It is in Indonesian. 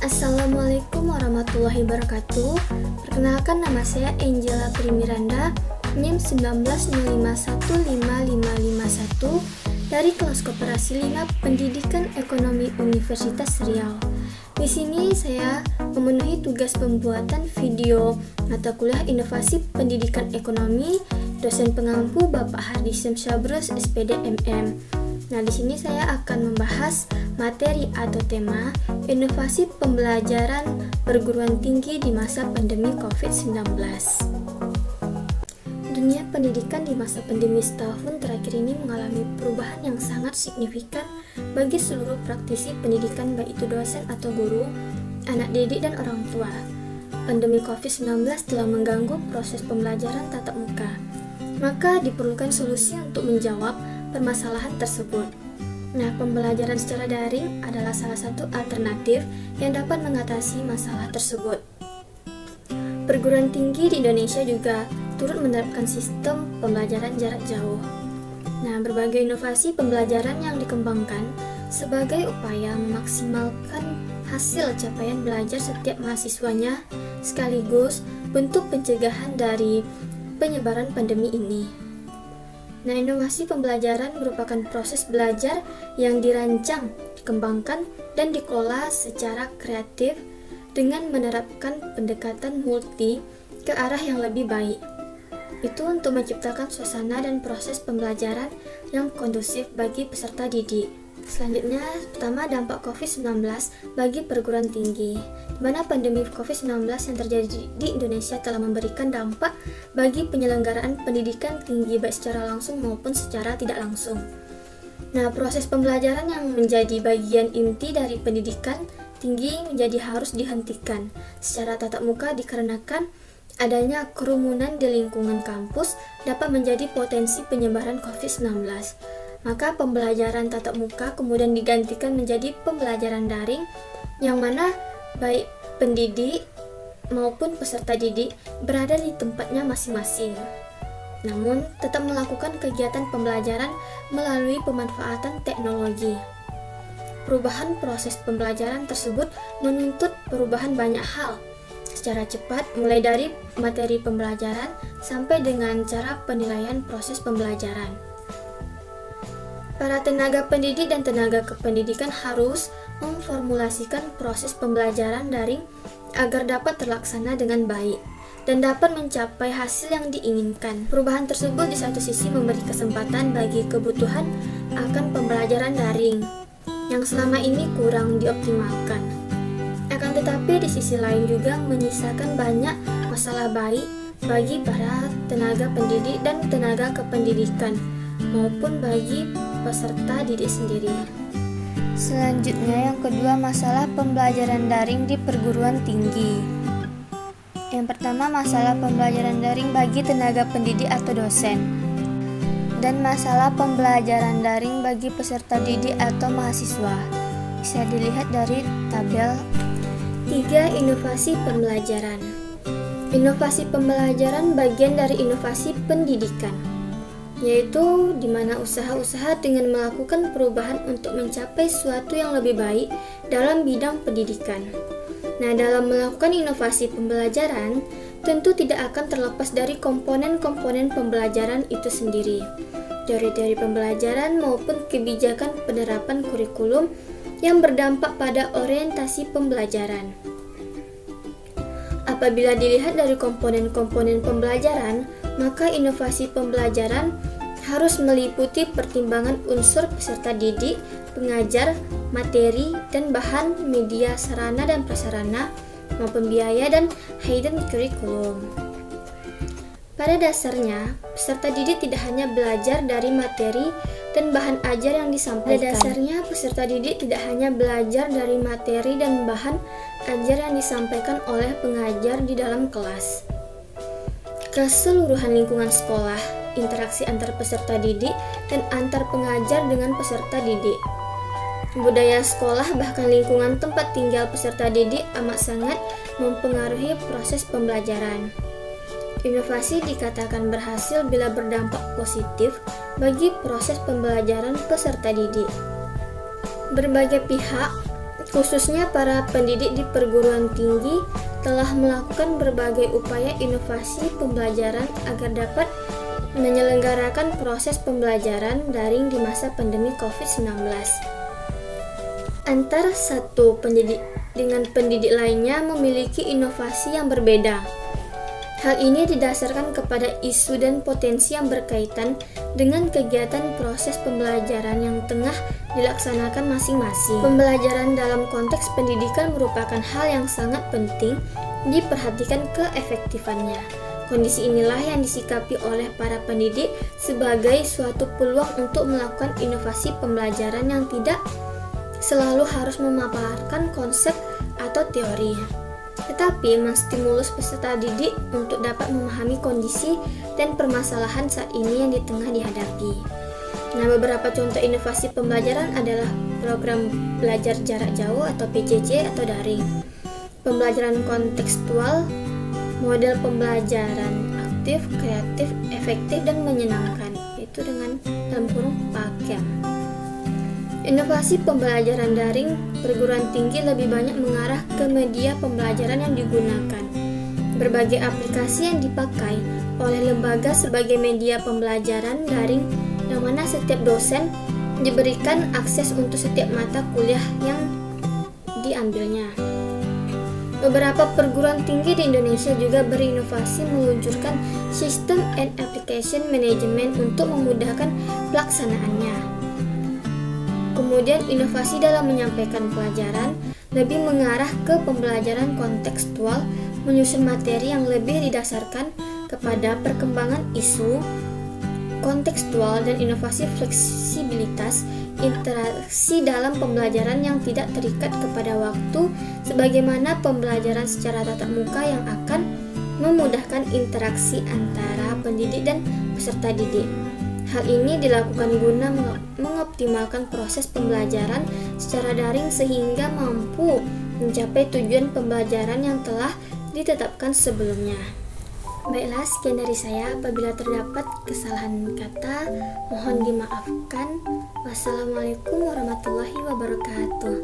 Assalamualaikum warahmatullahi wabarakatuh. Perkenalkan, nama saya Angela Primiranda, NIM 1905155551 dari kelas Koperasi 5 Pendidikan Ekonomi Universitas Riau. Di sini saya memenuhi tugas pembuatan video mata kuliah Inovasi Pendidikan Ekonomi, dosen pengampu Bapak Hardi Syamsyabrus, SPD MM. Nah, di sini saya akan membahas materi atau tema inovasi pembelajaran perguruan tinggi di masa pandemi COVID-19. Dunia pendidikan di masa pandemi setahun terakhir ini mengalami perubahan yang sangat signifikan bagi seluruh praktisi pendidikan, baik itu dosen atau guru, anak didik, dan orang tua. Pandemi COVID-19 telah mengganggu proses pembelajaran tatap muka, maka diperlukan solusi untuk menjawab permasalahan tersebut. Nah, pembelajaran secara daring adalah salah satu alternatif yang dapat mengatasi masalah tersebut. Perguruan tinggi di Indonesia juga turut menerapkan sistem pembelajaran jarak jauh. Nah, berbagai inovasi pembelajaran yang dikembangkan sebagai upaya memaksimalkan hasil capaian belajar setiap mahasiswanya, sekaligus bentuk pencegahan dari penyebaran pandemi ini. Nah, inovasi pembelajaran merupakan proses belajar yang dirancang, dikembangkan, dan dikelola secara kreatif dengan menerapkan pendekatan multi ke arah yang lebih baik. Itu untuk menciptakan suasana dan proses pembelajaran yang kondusif bagi peserta didik. Selanjutnya, pertama, dampak COVID-19 bagi perguruan tinggi, di mana pandemi COVID-19 yang terjadi di Indonesia telah memberikan dampak bagi penyelenggaraan pendidikan tinggi baik secara langsung maupun secara tidak langsung. Nah, proses pembelajaran yang menjadi bagian inti dari pendidikan tinggi menjadi harus dihentikan secara tatap muka dikarenakan adanya kerumunan di lingkungan kampus dapat menjadi potensi penyebaran COVID-19. Maka pembelajaran tatap muka kemudian digantikan menjadi pembelajaran daring, yang mana baik pendidik maupun peserta didik berada di tempatnya masing-masing. Namun, tetap melakukan kegiatan pembelajaran melalui pemanfaatan teknologi. Perubahan proses pembelajaran tersebut menuntut perubahan banyak hal secara cepat, mulai dari materi pembelajaran sampai dengan cara penilaian proses pembelajaran. Para tenaga pendidik dan tenaga kependidikan harus memformulasikan proses pembelajaran daring agar dapat terlaksana dengan baik dan dapat mencapai hasil yang diinginkan. Perubahan tersebut di satu sisi memberi kesempatan bagi kebutuhan akan pembelajaran daring yang selama ini kurang dioptimalkan. Akan tetapi di sisi lain juga menyisakan banyak masalah baik bagi para tenaga pendidik dan tenaga kependidikan maupun bagi peserta didik sendiri. Selanjutnya, yang kedua, masalah pembelajaran daring di perguruan tinggi. Yang pertama, masalah pembelajaran daring bagi tenaga pendidik atau dosen, dan masalah pembelajaran daring bagi peserta didik atau mahasiswa. Bisa dilihat dari tabel. 3. Inovasi pembelajaran. Inovasi pembelajaran bagian dari inovasi pendidikan, yaitu di mana usaha-usaha dengan melakukan perubahan untuk mencapai sesuatu yang lebih baik dalam bidang pendidikan. Nah, dalam melakukan inovasi pembelajaran, tentu tidak akan terlepas dari komponen-komponen pembelajaran itu sendiri, teori-teori pembelajaran maupun kebijakan penerapan kurikulum yang berdampak pada orientasi pembelajaran. Apabila dilihat dari komponen-komponen pembelajaran, maka inovasi pembelajaran harus meliputi pertimbangan unsur peserta didik, pengajar, materi, dan bahan media sarana dan prasarana, maupun biaya dan hidden curriculum. Pada dasarnya, peserta didik tidak hanya belajar dari materi dan bahan ajar yang disampaikan. Pada dasarnya, peserta didik tidak hanya belajar dari materi dan bahan ajar yang disampaikan oleh pengajar di dalam kelas. Keseluruhan lingkungan sekolah, interaksi antar peserta didik, dan antar pengajar dengan peserta didik. Budaya sekolah bahkan lingkungan tempat tinggal peserta didik amat sangat mempengaruhi proses pembelajaran. Inovasi dikatakan berhasil bila berdampak positif bagi proses pembelajaran peserta didik. Berbagai pihak khususnya para pendidik di perguruan tinggi, telah melakukan berbagai upaya inovasi pembelajaran agar dapat menyelenggarakan proses pembelajaran daring di masa pandemi COVID-19. Antara satu pendidik dengan pendidik lainnya memiliki inovasi yang berbeda. Hal ini didasarkan kepada isu dan potensi yang berkaitan dengan kegiatan proses pembelajaran yang tengah dilaksanakan masing-masing. Pembelajaran dalam konteks pendidikan merupakan hal yang sangat penting diperhatikan keefektifannya. Kondisi inilah yang disikapi oleh para pendidik sebagai suatu peluang untuk melakukan inovasi pembelajaran yang tidak selalu harus memaparkan konsep atau teori, tetapi menstimulus peserta didik untuk dapat memahami kondisi dan permasalahan saat ini yang di tengah dihadapi. Nah, beberapa contoh inovasi pembelajaran adalah program belajar jarak jauh atau PJJ atau daring, pembelajaran kontekstual, model pembelajaran aktif, kreatif, efektif, dan menyenangkan, yaitu dengan dalam kurung PAKEM. Inovasi pembelajaran daring perguruan tinggi lebih banyak mengarah ke media pembelajaran yang digunakan. Berbagai aplikasi yang dipakai oleh lembaga sebagai media pembelajaran daring yang mana setiap dosen diberikan akses untuk setiap mata kuliah yang diambilnya. Beberapa perguruan tinggi di Indonesia juga berinovasi meluncurkan sistem and application management untuk memudahkan pelaksanaannya. Kemudian inovasi dalam menyampaikan pelajaran lebih mengarah ke pembelajaran kontekstual, menyusun materi yang lebih didasarkan kepada perkembangan isu kontekstual dan inovasi fleksibilitas interaksi dalam pembelajaran yang tidak terikat kepada waktu, sebagaimana pembelajaran secara tatap muka yang akan memudahkan interaksi antara pendidik dan peserta didik. Hal ini dilakukan guna mengoptimalkan proses pembelajaran secara daring sehingga mampu mencapai tujuan pembelajaran yang telah ditetapkan sebelumnya. Baiklah, sekian dari saya. Apabila terdapat kesalahan kata, mohon dimaafkan. Wassalamualaikum warahmatullahi wabarakatuh.